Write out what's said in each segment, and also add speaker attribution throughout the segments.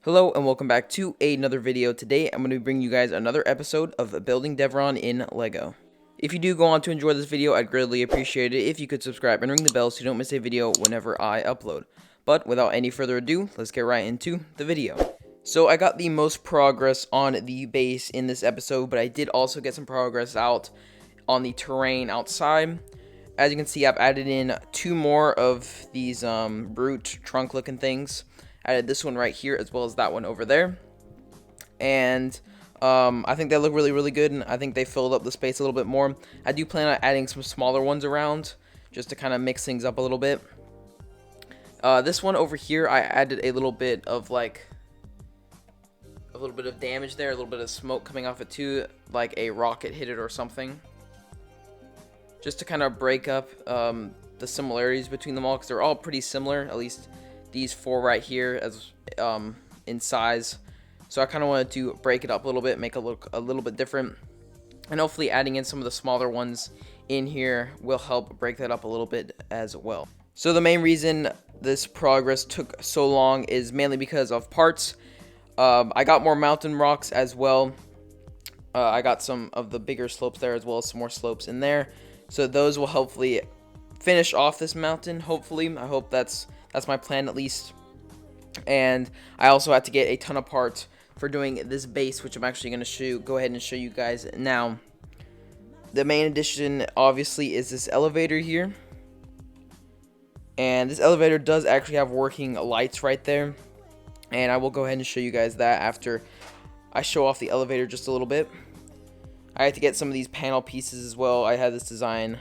Speaker 1: Hello and welcome back to another video. Today I'm going to be bringing you guys another episode of Building Devaron in LEGO. If you do go on to enjoy this video, I'd greatly appreciate it if you could subscribe and ring the bell so you don't miss a video whenever I upload. But without any further ado, let's get right into the video. So I got the most progress on the base in this episode, but I did also get some progress out on the terrain outside. As you can see, I've added in two more of these brute trunk looking things. Added this one right here as well as that one over there, and I think they look really good, and I think they filled up the space a little bit more. I do plan on adding some smaller ones around just to kind of mix things up a little bit. This one over here, I added a little bit of damage there, a little bit of smoke coming off it too, like a rocket hit it or something, just to kind of break up the similarities between them all, because they're all pretty similar, at least these four right here as in size. So I kind of wanted to break it up a little bit, make it look a little bit different, and hopefully adding in some of the smaller ones in here will help break that up a little bit as well. So the main reason this progress took so long is mainly because of parts. I got more mountain rocks as well. I got some of the bigger slopes there as well as some more slopes in there, so those will hopefully finish off this mountain. Hopefully, I hope that's my plan at least. And I also had to get a ton of parts for doing this base, which I'm actually going to go ahead and show you guys now. The main addition obviously is this elevator here, and this elevator does actually have working lights right there, and I will go ahead and show you guys that after I show off the elevator just a little bit. I had to get some of these panel pieces as well. I had this design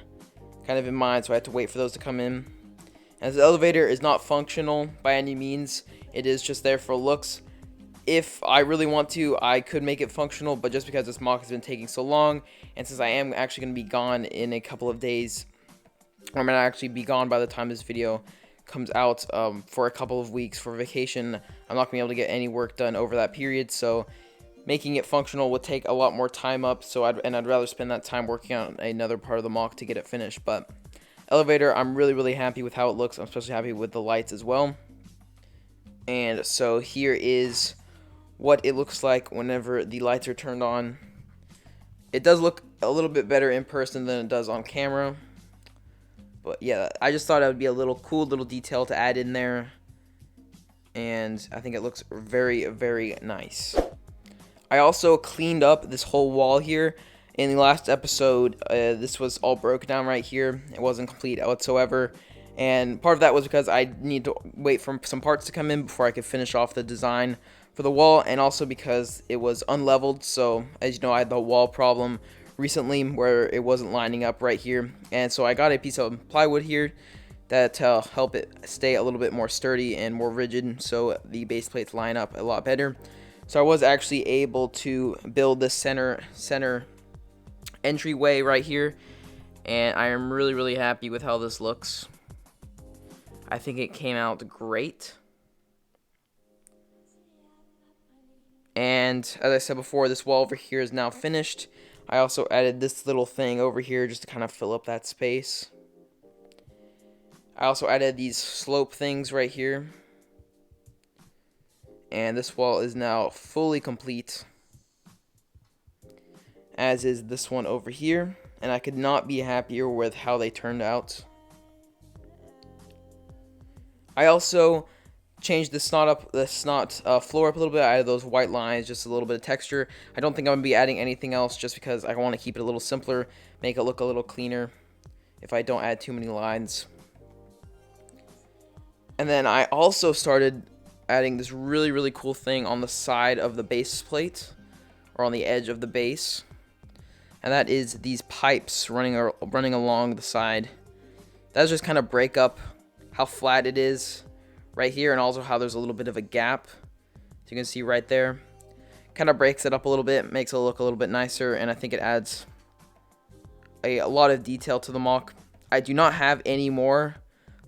Speaker 1: kind of in mind, so I had to wait for those to come in. As the elevator is not functional by any means, it is just there for looks. If I really want to, I could make it functional, but just because this mock has been taking so long, and since I am actually going to be gone in a couple of days, or I'm going to actually be gone by the time this video comes out for a couple of weeks for vacation, I'm not going to be able to get any work done over that period, so making it functional would take a lot more time up, so I'd rather spend that time working on another part of the mock to get it finished. But elevator, I'm really happy with how it looks. I'm especially happy with the lights as well. And so here is what it looks like whenever the lights are turned on. It does look a little bit better in person than it does on camera, but yeah, I just thought it would be a little cool little detail to add in there, and I think it looks very nice. I also cleaned up this whole wall here. In the last episode, this was all broken down right here. It wasn't complete whatsoever, and part of that was because I need to wait for some parts to come in before I could finish off the design for the wall, and also because it was unleveled. So as you know, I had the wall problem recently where it wasn't lining up right here, and so I got a piece of plywood here that help it stay a little bit more sturdy and more rigid, so the base plates line up a lot better. So I was actually able to build this center entryway right here, and I am really happy with how this looks. I think it came out great. And as I said before, this wall over here is now finished. I also added this little thing over here just to kind of fill up that space. I also added these slope things right here, and this wall is now fully complete, as is this one over here, and I could not be happier with how they turned out. I also changed the snot floor up a little bit. I added those white lines, just a little bit of texture. I don't think I'm going to be adding anything else, just because I want to keep it a little simpler, make it look a little cleaner if I don't add too many lines. And then I also started adding this really cool thing on the side of the base plate, or on the edge of the base, and that is these pipes running along the side. That's just kind of break up how flat it is right here, and also how there's a little bit of a gap, so you can see right there. Kind of breaks it up a little bit, makes it look a little bit nicer, and I think it adds a lot of detail to the mock. I do not have any more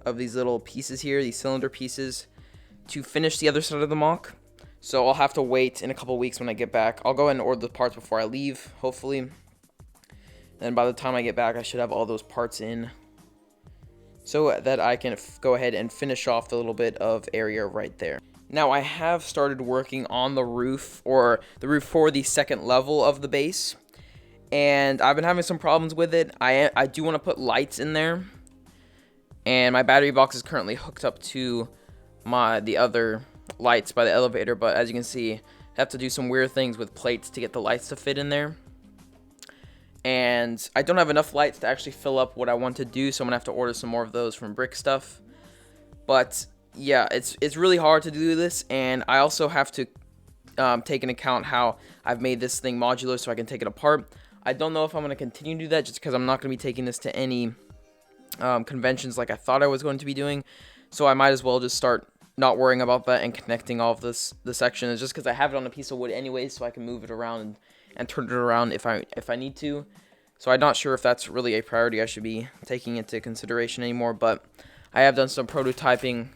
Speaker 1: of these little pieces here, these cylinder pieces, to finish the other side of the mock, so I'll have to wait in a couple weeks when I get back. I'll go ahead and order the parts before I leave, hopefully. Then by the time I get back, I should have all those parts in, so that I can go ahead and finish off the little bit of area right there. Now I have started working on the roof, or the roof for the second level of the base, and I've been having some problems with it. I do want to put lights in there, and my battery box is currently hooked up to the other lights by the elevator, but as you can see, I have to do some weird things with plates to get the lights to fit in there. And I don't have enough lights to actually fill up what I want to do, so I'm gonna have to order some more of those from Brick Stuff. But yeah, it's really hard to do this, and I also have to take into account how I've made this thing modular so I can take it apart. I don't know if I'm gonna continue to do that, just because I'm not gonna be taking this to any conventions like I thought I was going to be doing. So I might as well just start not worrying about that and connecting all of the sections, just because I have it on a piece of wood anyway, so I can move it around and turn it around if I need to. So I'm not sure if that's really a priority I should be taking into consideration anymore, but I have done some prototyping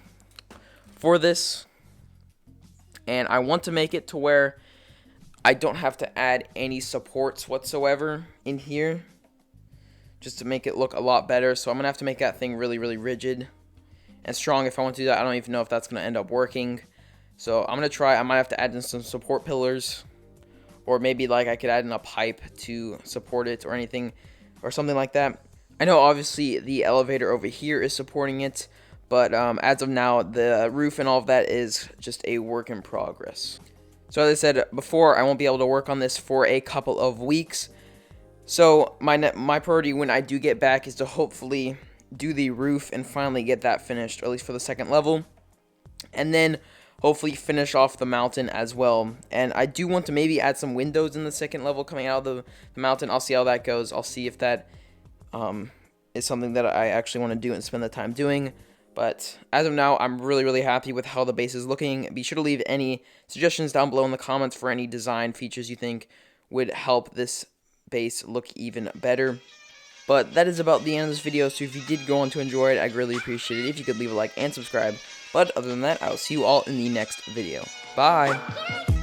Speaker 1: for this, and I want to make it to where I don't have to add any supports whatsoever in here, just to make it look a lot better. So I'm gonna have to make that thing really, really rigid and strong if I want to do that. I don't even know if that's gonna end up working, so I'm gonna try. I might have to add in some support pillars, or maybe like I could add in a pipe to support it or anything, or something like that. I know obviously the elevator over here is supporting it, but as of now, the roof and all of that is just a work in progress. So as I said before, I won't be able to work on this for a couple of weeks. So my priority when I do get back is to hopefully do the roof and finally get that finished, or at least for the second level, and then hopefully finish off the mountain as well. And I do want to maybe add some windows in the second level coming out of the mountain. I'll see how that goes. I'll see if that is something that I actually want to do and spend the time doing. But as of now, I'm really, really happy with how the base is looking. Be sure to leave any suggestions down below in the comments for any design features you think would help this base look even better. But that is about the end of this video, so if you did go on to enjoy it, I'd really appreciate it if you could leave a like and subscribe. But other than that, I will see you all in the next video. Bye!